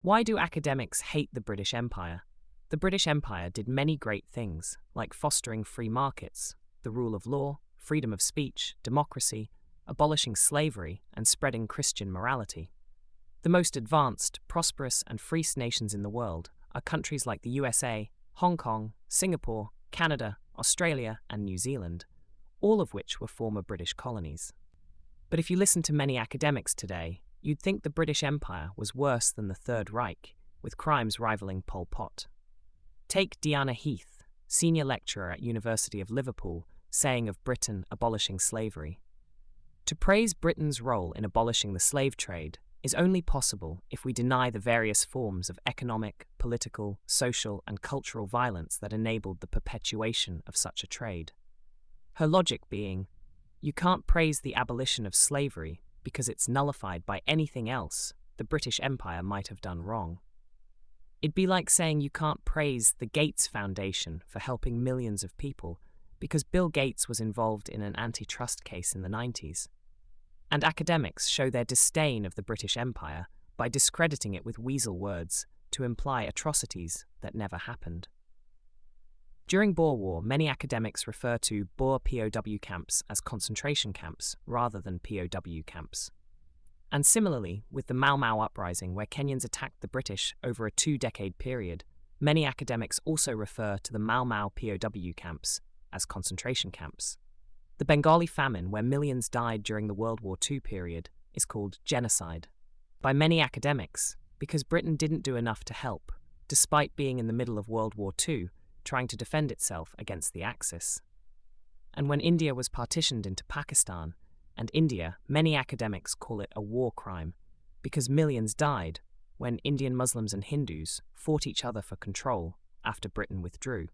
Why do academics hate the British Empire? The British Empire did many great things, like fostering free markets, the rule of law, freedom of speech, democracy, abolishing slavery, and spreading Christian morality. The most advanced, prosperous, and free nations in the world are countries like the USA, Hong Kong, Singapore, Canada, Australia, and New Zealand, all of which were former British colonies. But if you listen to many academics today, you'd think the British Empire was worse than the Third Reich, with crimes rivaling Pol Pot. Take Deanna Heath, senior lecturer at University of Liverpool, saying of Britain abolishing slavery. To praise Britain's role in abolishing the slave trade is only possible if we deny the various forms of economic, political, social, and cultural violence that enabled the perpetuation of such a trade. Her logic being, you can't praise the abolition of slavery because it's nullified by anything else the British Empire might have done wrong. It'd be like saying you can't praise the Gates Foundation for helping millions of people because Bill Gates was involved in an antitrust case in the 90s. And academics show their disdain of the British Empire by discrediting it with weasel words to imply atrocities that never happened. During Boer War, many academics refer to Boer POW camps as concentration camps rather than POW camps. And similarly, with the Mau Mau uprising where Kenyans attacked the British over a 2-decade period, many academics also refer to the Mau Mau POW camps as concentration camps. The Bengali famine, where millions died during the World War II period, is called genocide by many academics because Britain didn't do enough to help, despite being in the middle of World War II, trying to defend itself against the Axis. And when India was partitioned into Pakistan and India, many academics call it a war crime because millions died when Indian Muslims and Hindus fought each other for control after Britain withdrew.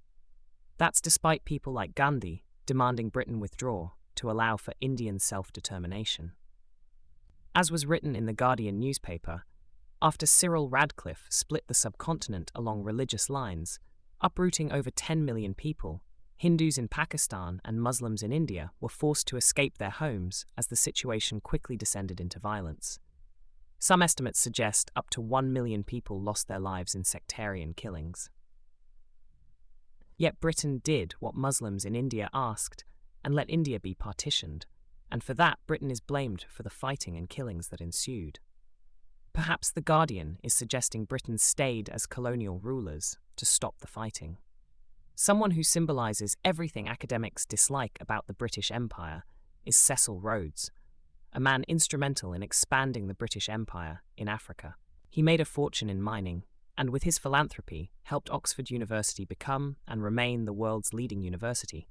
That's despite people like Gandhi demanding Britain withdraw to allow for Indian self-determination. As was written in the Guardian newspaper, after Cyril Radcliffe split the subcontinent along religious lines, uprooting over 10 million people, Hindus in Pakistan and Muslims in India were forced to escape their homes as the situation quickly descended into violence. Some estimates suggest up to 1 million people lost their lives in sectarian killings. Yet Britain did what Muslims in India asked and let India be partitioned, and for that Britain is blamed for the fighting and killings that ensued. Perhaps The Guardian is suggesting Britain stayed as colonial rulers to stop the fighting. Someone who symbolizes everything academics dislike about the British Empire is Cecil Rhodes, a man instrumental in expanding the British Empire in Africa. He made a fortune in mining, and with his philanthropy helped Oxford University become and remain the world's leading university.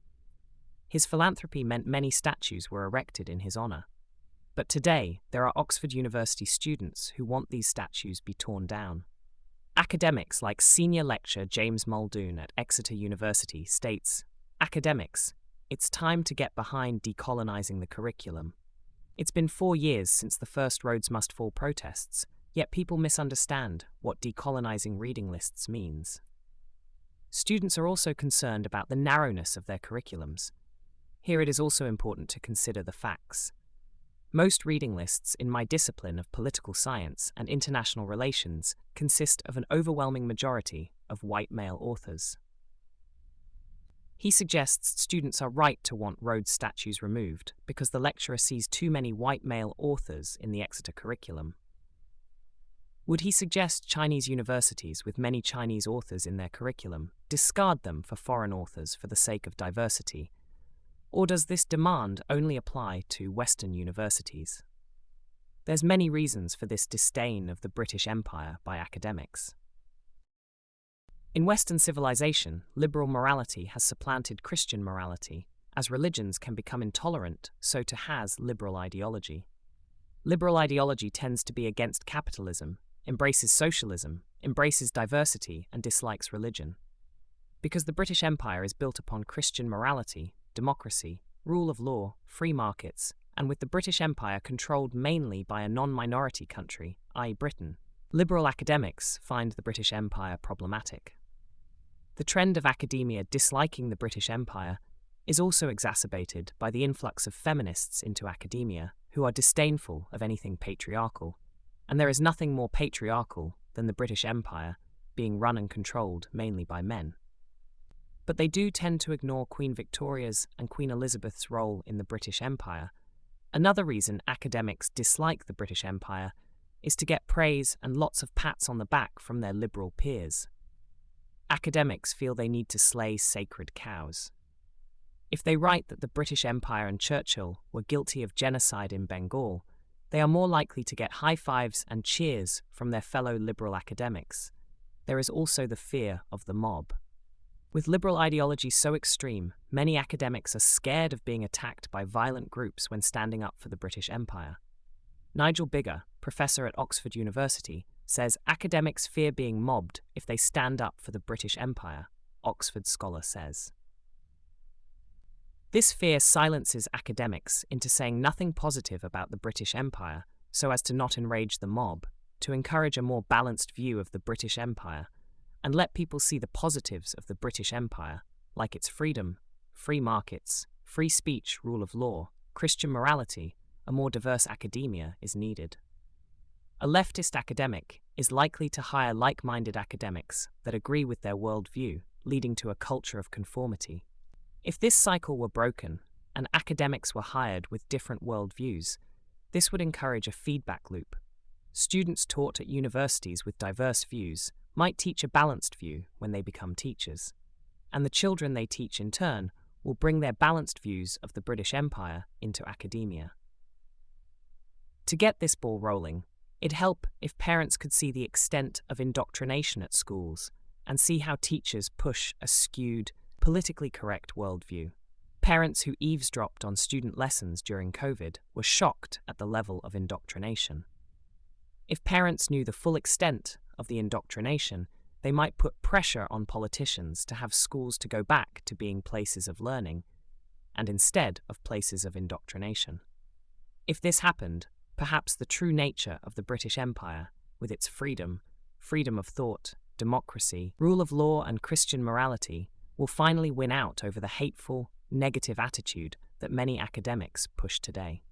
His philanthropy meant many statues were erected in his honor. But today, there are Oxford University students who want these statues be torn down. Academics like senior lecturer James Muldoon at Exeter University states, "Academics, it's time to get behind decolonizing the curriculum. It's been 4 years since the first Rhodes Must Fall protests, yet people misunderstand what decolonizing reading lists means." Students are also concerned about the narrowness of their curriculums. Here it is also important to consider the facts. Most reading lists in my discipline of political science and international relations consist of an overwhelming majority of white male authors. He suggests students are right to want Rhodes statues removed because the lecturer sees too many white male authors in the Exeter curriculum. Would he suggest Chinese universities with many Chinese authors in their curriculum discard them for foreign authors for the sake of diversity? Or does this demand only apply to Western universities? There's many reasons for this disdain of the British Empire by academics. In Western civilization, liberal morality has supplanted Christian morality. As religions can become intolerant, so too has liberal ideology. Liberal ideology tends to be against capitalism, embraces socialism, embraces diversity, and dislikes religion. Because the British Empire is built upon Christian morality, democracy, rule of law, free markets, and with the British Empire controlled mainly by a non-minority country, i.e. Britain, liberal academics find the British Empire problematic. The trend of academia disliking the British Empire is also exacerbated by the influx of feminists into academia who are disdainful of anything patriarchal, and there is nothing more patriarchal than the British Empire, being run and controlled mainly by men. But they do tend to ignore Queen Victoria's and Queen Elizabeth's role in the British Empire. Another reason academics dislike the British Empire is to get praise and lots of pats on the back from their liberal peers. Academics feel they need to slay sacred cows. If they write that the British Empire and Churchill were guilty of genocide in Bengal, they are more likely to get high fives and cheers from their fellow liberal academics. There is also the fear of the mob. With liberal ideology so extreme, many academics are scared of being attacked by violent groups when standing up for the British Empire. Nigel Biggar, professor at Oxford University, says academics fear being mobbed if they stand up for the British Empire, Oxford scholar says. This fear silences academics into saying nothing positive about the British Empire so as to not enrage the mob, to encourage a more balanced view of the British Empire, and let people see the positives of the British Empire, like its freedom, free markets, free speech, rule of law, Christian morality. A more diverse academia is needed. A leftist academic is likely to hire like-minded academics that agree with their worldview, leading to a culture of conformity. If this cycle were broken, and academics were hired with different worldviews, this would encourage a feedback loop. Students taught at universities with diverse views might teach a balanced view when they become teachers, and the children they teach in turn will bring their balanced views of the British Empire into academia. To get this ball rolling, it'd help if parents could see the extent of indoctrination at schools and see how teachers push a skewed, politically correct worldview. Parents who eavesdropped on student lessons during COVID were shocked at the level of indoctrination. If parents knew the full extent of the indoctrination, they might put pressure on politicians to have schools to go back to being places of learning, and instead of places of indoctrination. If this happened, perhaps the true nature of the British Empire, with its freedom of thought, democracy, rule of law, and Christian morality, will finally win out over the hateful, negative attitude that many academics push today.